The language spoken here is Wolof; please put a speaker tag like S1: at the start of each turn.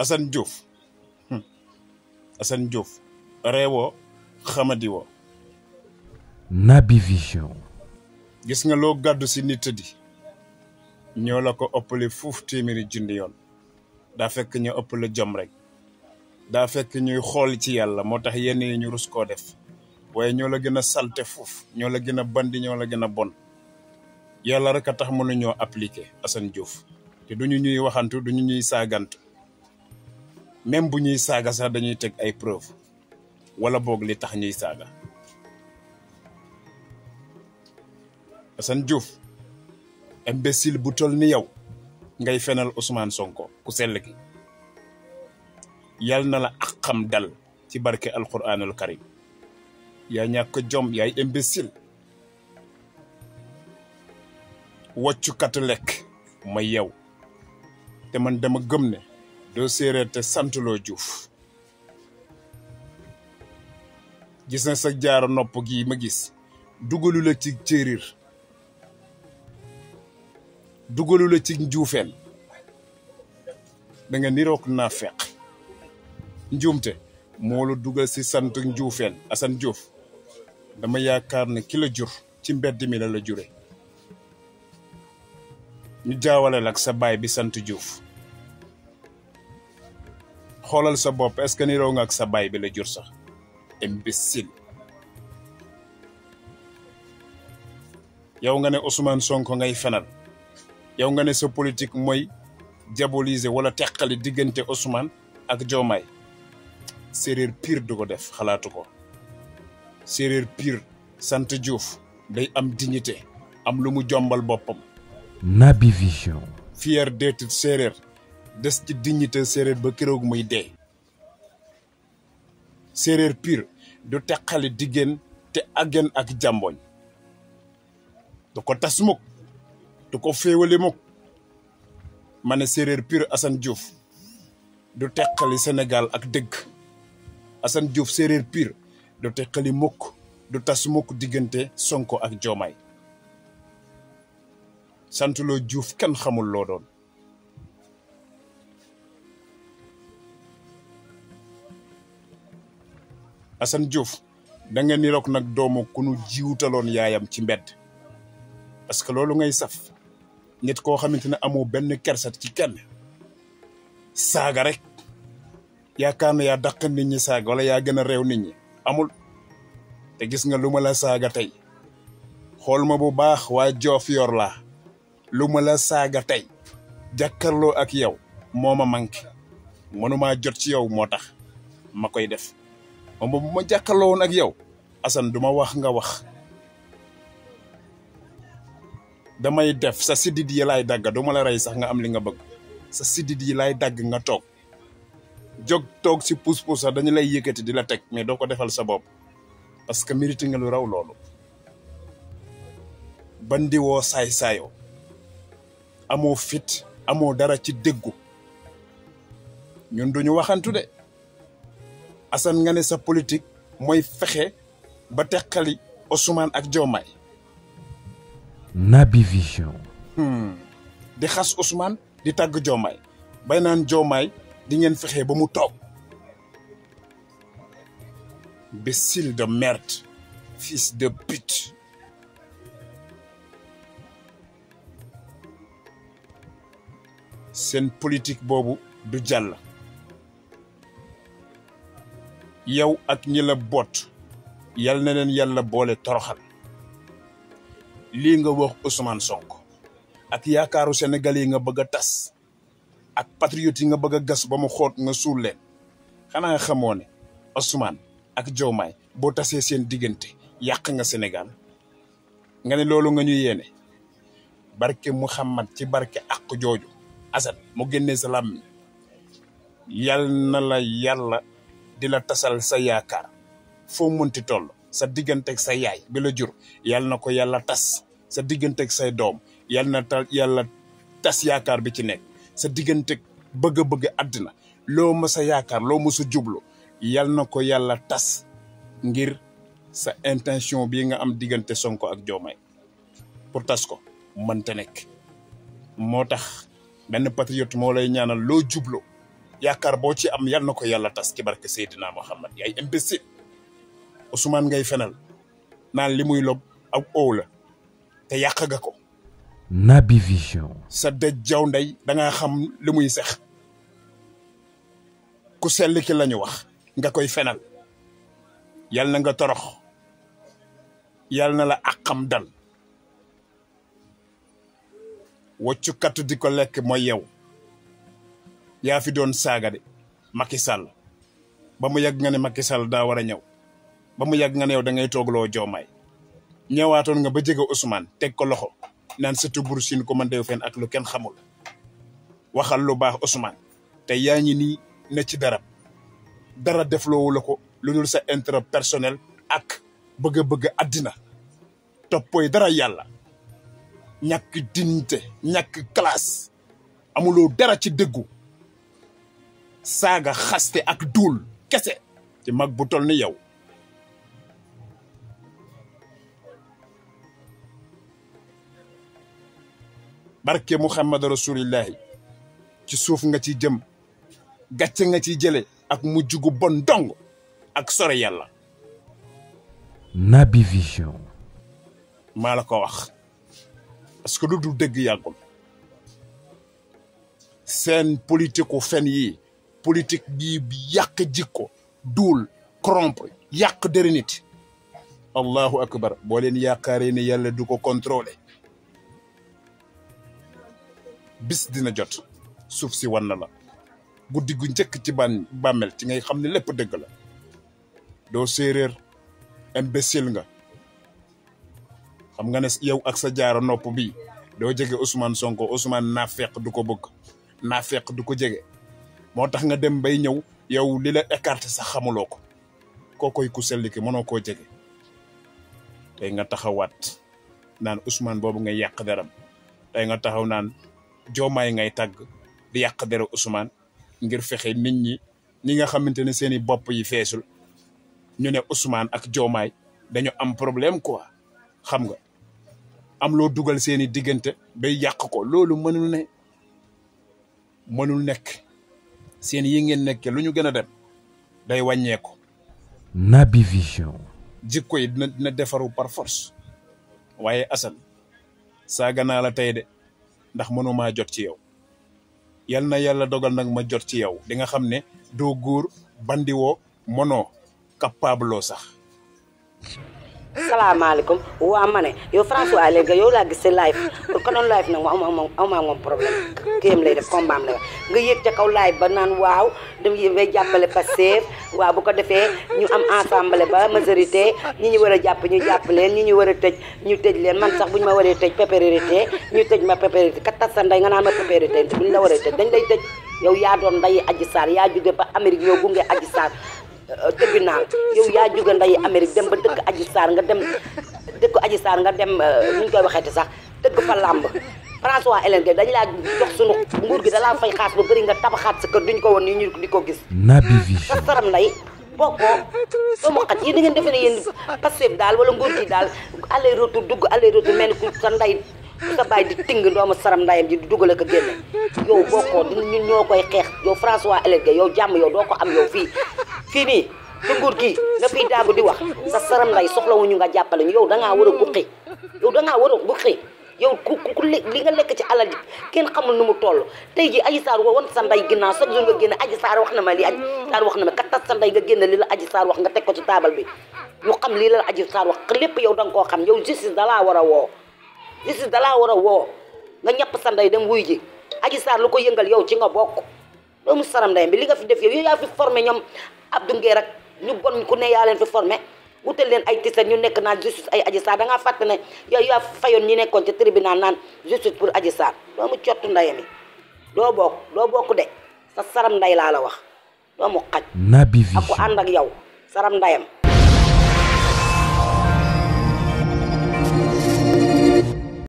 S1: Assane Diouf Assane Diouf reewoo xamadi woo
S2: Naby Vision.
S1: gis nga loo gàddu si nit di ñoo la ko ëppale fuuf téeméeri junni yoon daa fekk ñu ëppale jom rek daa fekk ñuy xool ci yàlla moo tax yenn yi ñu rus koo def waaye ñoo la gën a salte fuuf ñoo la gën a bandi ñoo la gën a bon yàlla rek a tax mënuñoo appliqué Assane Diouf te duñu ñuy waxantu duñu ñuy saagantu même bu ñuy saaga sax dañuy teg ay preuve wala boog li tax ñuy saaga Assane Diouf imbécile bu tol ni yow ngay fenal Ousmane Sonko ku sell ki yal na la ak xam dal ci barke alquranul karim yaa ñàkk jom yaay imbécile woccukat lekk may yow te man dama gëm ne doo séeréer te santuloo Diouf gis na sa jaaro nopp gi ma gis dugalu la ci céerir dugalu la ci njuufeen da nga niroog naa feq njuumte moo la dugal si sant njuufeen Assane Diouf dama yaakaar ne ki la jur ci mbedd mi la jure ñu jaawale lak sa baay bi sant Diouf xoolal sa bopp est-ce que niroo nga ak sa baay bi la jur sax imbécile yow nga ne Ousmane Sonko ngay fenal yow nga ne sa politique mooy diaboliser wala teqali diggante Ousmane ak Diomaye séeréer pire du ko def xalaatu ko séeréer pire sant Diouf day am dignité am lu mu jombal boppam
S2: Naby Vision.
S1: fier d'être séeréer des ci dignité séeréer ba keroog muy dee séeréer pire du teqali diggante aggen ak jàmboñ du ko tas mukk du ko féewale mukk ma ne séeréer pire Assane Diouf du teqali Sénégal ak dëgg Assane Diouf séeréer pire du teqali mukk du tas mukk diggante Sonko ak Diomaye santuloo Diouf kenn xamul loo doon Assane Diouf da nga niroog nag doomu ku nu jiwutaloon yaayam ci mbedd parce que loolu ngay saf nit koo xamante ne amoo benn kersat ci kenn saaga rek yaakaar na yaa dàq nit ñi saaga wala yaa gën a réew nit ñi amul te gis nga lu ma la saaga tey xool ma bu baax waa Joof yor laa lu ma la saaga tey jàkkarloo ak yow moo ma manqué mënumaa jot ci yow moo tax ma koy def moom bu ma jàkkarloo woon ak yow Assane du ma wax nga wax damay def sa sidit yi laay dagg du ma la rey sax nga am li nga bëgg sa sidit yi laay dagg nga toog jóg toog si pousse-pousse sax dañu lay yëkkati di la teg mais doo ko defal sa bopp parce que mérite nga lu raw loolu bandi woo saay-saayoo amoo fit amoo dara ci déggu ñun duñu waxantu de Assane nga ne sa politique mooy fexe ba teqali Ousmane ak Diomaye
S2: Naby Vision.
S1: di xas Ousmane di tàgg Diomaye bay naan Diomaye di ngeen fexe ba mu toog imbécile de merde fils de pute seen politique boobu du jàll yow ak ñi la boot yal na leen yàlla boole toroxal lii nga wax Ousmane Sonko ak yaakaaru Sénégal yi nga bëgg a tas ak patriote yi nga bëgg a gas ba mu xoot nga suul leen xanaa xamoo ne Ousmane ak Diomaye boo tasee seen diggante yàq nga Sénégal nga ne loolu nga ñu yéene barke Muhammad ci barke ak jooju Assane mu génnee sa làmmiñ yal na la yàlla di la tasal sa yaakaar foo mënti toll sa digganteeg sa yaay bi la jur yal na ko yàlla tas sa digganteeg say doom yal na yàlla tas yaakaar bi ci nekk sa digganteeg bëgg-bëgg àddina loo ma sa yaakaar loo ma sa jublu yal na ko yàlla tas ngir sa intention bii nga am diggante Sonko ak Diomaye pour tas ko mënta nekk moo tax benn patriote moo lay ñaanal loo jublu yaakaar boo ci am yal na ko yàlla tas ci barke Seydina Muhammad yaay imbécile Ousmane ngay fenal naan li muy lob ak ow la te yàq nga ko.
S2: Naby Vision.
S1: sa dëj jaw ndey da nga xam li muy sex ku sell ki lañu wax nga koy fenal yal na nga torox yal na la àqam dal woccu kattu di ko lekk mooy yow yaa fi doon saaga de Macky Sall ba mu yàgg nga ne Macky Sall daa war a ñëw ba mu yàgg nga ne yow da ngay toogloo Diomaye ñëwaatoon nga ba jege Ousmane teg ko loxo naan surtout Bour Sine ko man dew fen ak lu kenn xamul waxal lu baax Ousmane te yaa ngi nii ne ci dara defloowu la ko lu dul sa intérêt personnel ak bëgg-bëgg àddina toppooy dara yàlla ñàkk dignité ñàkk classe amuloo dara ci dëggu saaga xaste ak duul kese ci mag bu tol ni yow barke Muhammad rasulillahi ci suuf nga ci jëm gàcce nga ci jële ak mujj gu bon dong ak sore yàlla.
S2: Naby Vision.
S1: maa la ko wax parce que lu dul dëgg yàggul seen politique fen yi politique bii yàq jikko duul corrompre yàq deri nit allahu akbar boo leen yaakaaree ne yàlla du ko contrôler bis dina jot suuf si wan na la guddi gu njëkk ci bàmmel ci ngay xam ne lépp dëgg la doo séeréer imbécile nga xam nga ne yow ak sa jaaro nopp bi doo jege Ousmane Sonko Ousmane naafeq du ko bëgg naafeq du ko jege moo tax nga dem bay ñëw yow li la écarté sax xamuloo ko kookoy ku selli ki mënoo koo jege tey nga taxawaat naan Ousmane boobu nga yàq deram tey nga taxaw naan Diomaye ngay tàgg di yàq dara Ousmane ngir fexe nit ñi nga xamante ne seeni bopp yi feesul ñu ne Ousmane ak Diomaye dañu am problème quoi xam nga am loo dugal seeni diggante bay yàq ko loolu mënul nekk seen yi ngeen nekke lu ñu gën a dem day wàññeeku.
S2: Naby Vision.
S1: jikko yi dina defaru par force waaye Assane saaga naa la tey de ndax mënumaa jot ci yow yal na yàlla dogal nag ma jot ci yow di nga xam ne doo góor bandiwoo mënoo capable sax.
S3: salaamaaleykum waa ma ne yow François léegi yow laa gis si live pour que doon live nag ma am moom problème kéem lay def combat am la nga yéeg ca kaw live ba naan waaw dem bay jàppale Pastef waaw bu ko defee ñu am ensemble ba majorité ñi ñu war a jàpp ñu jàpp leen ñi ñu war a tëj ñu tëj leen man sax bu ñu ma waree tëj pépérité ñu tëj ma pépérité ka tas sa ndey nga naan ma pépérité bu ñu la waree tëj dañ lay tëj yow yaa doon nday Adji Sarr yaa jóge ba Amérique yow gunge Adji Sarr tribunal yow yaa jóge nday Amérique dem ba dëkk Adji Sarr nga dem dëkk Adji Sarr nga dem nu ñu koy waxeeti sax dëkk fa làmb François Hélène Gueye dañ laa jox sunu nguur gi da laa fay xaas ba bëri nga tabaxaat sa kër duñ ko woon nii ñu di ko gis.
S2: Naby Vision.
S3: sa saram nday bokkoo doomu xaj yi da ngeen defe ne yéen Pastef daal wala nguur gi daal aller retour dugg aller retour mel ni ku sa nday sa bàyyi di ting doomu saram ndayam ji di dugal ak a génne yow bokkoo ñun ñoo koy xeex yow François Hélène Gueye yow jàmm yow doo ko am yow fii nii te nguur gi nga fiy daagu di wax sa saram nday soxlawuñu nga jàppale ñu yow dangaa war a buqi yow dangaa war a buqi yow ku li nga lekk ci alal ji kenn xamul nu mu toll tey ji Adji Sarr wan sa nday ginnaaw chaque jour nga génne Adji Sarr wax na ma lii Adji Sarr wax na ma kattas sa nday nga génne li la Adji Sarr wax nga teg ko ci taabal bi ñu xam lii la Adji Sarr wax lépp yow danga koo xam yow justice dalaa war a woo justice dalaa war a woo nga ñàpp sa nday dem wuy ji Adji Sarr lu ko yëngal yow ci nga bokk doomu saram ndayam bi li nga fi def yow yaa fi formé ñoom Abdou Nguer ak ñu bon ku ne yaa leen fi formé wutal leen ay tiset ñu nekk naan justice ay Adji Sarr da ngaa fàtte ne yow yaa fayoon ñi nekkoon ci tribunal naan justice pour Adji Sarr doomu cottu ndayam yi doo bokk de sa saram nday laa la wax doomu xaj
S2: Naby Vision.
S3: ak ku ànd ak yow saram ndayam